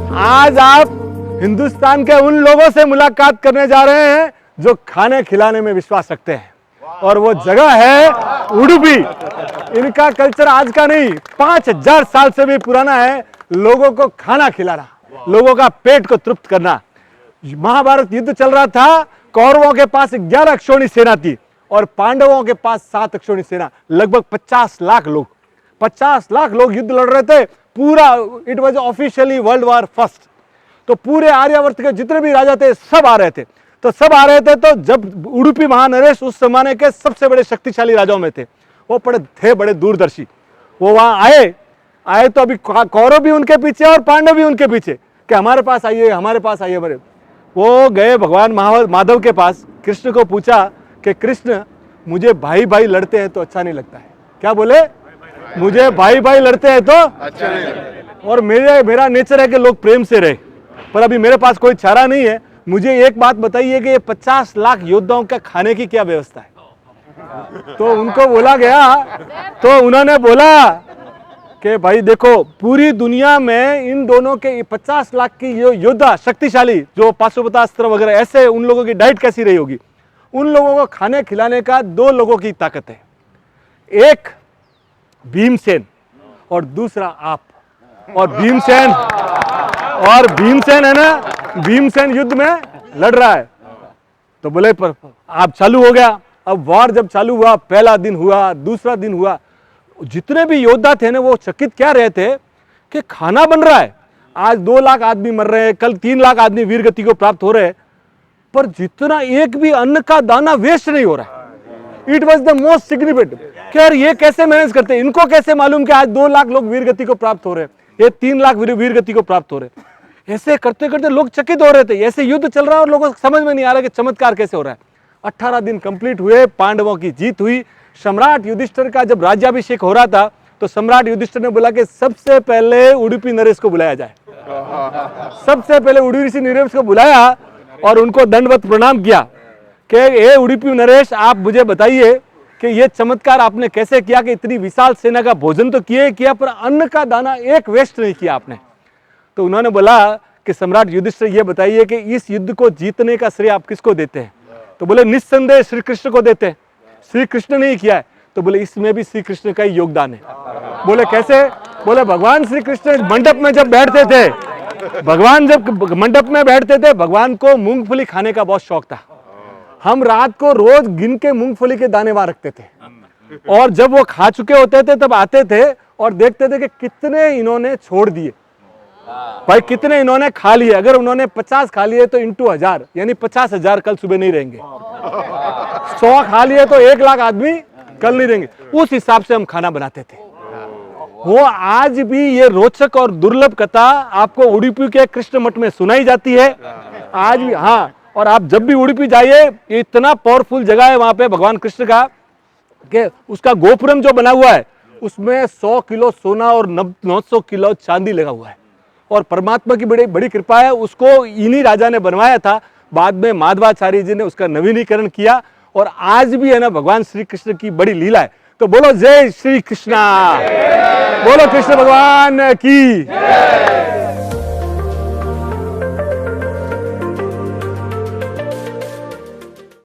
आज आप हिंदुस्तान के उन लोगों से मुलाकात करने जा रहे हैं जो खाने खिलाने में विश्वास रखते हैं, और वो जगह है उडुपी। इनका कल्चर आज का नहीं, 5000 साल से भी पुराना है। लोगों को खाना खिलाना, लोगों का पेट को तृप्त करना। महाभारत युद्ध चल रहा था, कौरवों के पास 11 अक्षौणी सेना थी और पांडवों के पास 7 अक्षौणी सेना। लगभग 50 लाख लोग युद्ध लड़ रहे थे। पूरा it was officially world war first. तो पूरे आर्यावर्त के जितने भी राजा थे सब आ रहे थे। तो जब उडुपी महानरेश उस जमाने के सबसे बड़े शक्तिशाली राजाओं में थे, वो बड़े दूरदर्शी। वो वहां आए तो अभी कौरव भी उनके पीछे और पांडव भी उनके पीछे कि हमारे पास आइए बड़े। वो गए भगवान माधव के पास, कृष्ण को पूछा कि कृष्ण, मुझे भाई भाई लड़ते हैं तो अच्छा नहीं लगता है। क्या बोले? मुझे भाई भाई लड़ते हैं तो अच्छा नहीं लगता, और मेरा नेचर है कि लोग प्रेम से रहे, पर अभी मेरे पास कोई चारा नहीं है। मुझे एक बात बताइए कि ये 50 लाख योद्धाओं का खाने की क्या व्यवस्था है? तो उनको बोला गया, तो उन्होंने बोला कि भाई देखो, पूरी दुनिया में इन दोनों के 50 लाख की योद्धा शक्तिशाली जो पाशुपतास्त्र वगैरह, ऐसे उन लोगों की डाइट कैसी रही होगी? उन लोगों को खाने खिलाने का 2 लोगों की ताकत है, एक भीमसेन और दूसरा आप। और भीमसेन है ना, भीमसेन युद्ध में लड़ रहा है। तो बोले पर आप चालू हो गया। अब वार जब चालू हुआ, पहला दिन हुआ, दूसरा दिन हुआ, जितने भी योद्धा थे ना वो चकित क्या रहे थे कि खाना बन रहा है। आज 2 लाख आदमी मर रहे हैं, कल 3 लाख आदमी वीरगति को प्राप्त हो रहे हैं, पर जितना एक भी अन्न का दाना वेस्ट नहीं हो रहा है। It was the most significant. यार ये कैसे मैनेज करते हैं? इनको कैसे मालूम कि आज 2 लाख लोग वीरगति को प्राप्त हो रहे हैं, ये 3 लाख वीरगति को प्राप्त हो रहे हैं? ऐसे करते करते लोग चकित हो रहे थे। ऐसे युद्ध चल रहा है और लोगों को समझ में नहीं आ रहा कि चमत्कार कैसे हो रहा है। 18 दिन कंप्लीट हुए, पांडवों की जीत हुई। सम्राट युधिष्ठिर का जब राज्याभिषेक हो रहा था तो सम्राट युधिष्ठिर ने बोला कि सबसे पहले उडुपी नरेश को बुलाया जाए। सबसे पहले उडुपी नरेश को बुलाया और उनको दंडवत प्रणाम किया कि ये उडुपी नरेश, आप मुझे बताइए कि ये चमत्कार आपने कैसे किया कि इतनी विशाल सेना का भोजन तो किया पर अन्न का दाना एक वेस्ट नहीं किया आपने। तो उन्होंने बोला कि सम्राट युधिष्ठिर, ये बताइए कि इस युद्ध को जीतने का श्रेय आप किसको देते हैं? तो बोले निस्संदेह श्री कृष्ण को देते हैं। श्री कृष्ण ने ही किया है। तो बोले इसमें भी श्री कृष्ण का ही योगदान है। बोले कैसे? बोले भगवान श्री कृष्ण मंडप में जब बैठते थे, भगवान को मूंगफली खाने का बहुत शौक था। हम रात को रोज गिन के मूंगफली के दाने वहां रखते थे, और जब वो खा चुके होते थे तब आते थे और देखते थे कि कितने इन्होंने छोड़ दिए, भाई कितने इन्होंने खा लिए। अगर उन्होंने 50 खा लिए तो इंटू 1000, यानी 50,000 कल सुबह नहीं रहेंगे। 100 खा लिए तो 1 लाख आदमी कल नहीं रहेंगे। उस हिसाब से हम खाना बनाते थे। वो आज भी ये रोचक और दुर्लभ कथा आपको उडुपी के कृष्ण मठ में सुनाई जाती है आज भी। हाँ, और आप जब भी उडुपी जाइए, इतना पावरफुल जगह है वहां पे भगवान कृष्ण का कि उसका गोपुरम जो बना हुआ है उसमें 100 किलो सोना और 900 किलो चांदी लगा हुआ है। और परमात्मा की बड़ी कृपा है, उसको इन्हीं राजा ने बनवाया था। बाद में माधवाचार्य जी ने उसका नवीनीकरण किया, और आज भी है ना भगवान श्री कृष्ण की बड़ी लीला है। तो बोलो जय श्री कृष्णा, बोलो कृष्ण भगवान की।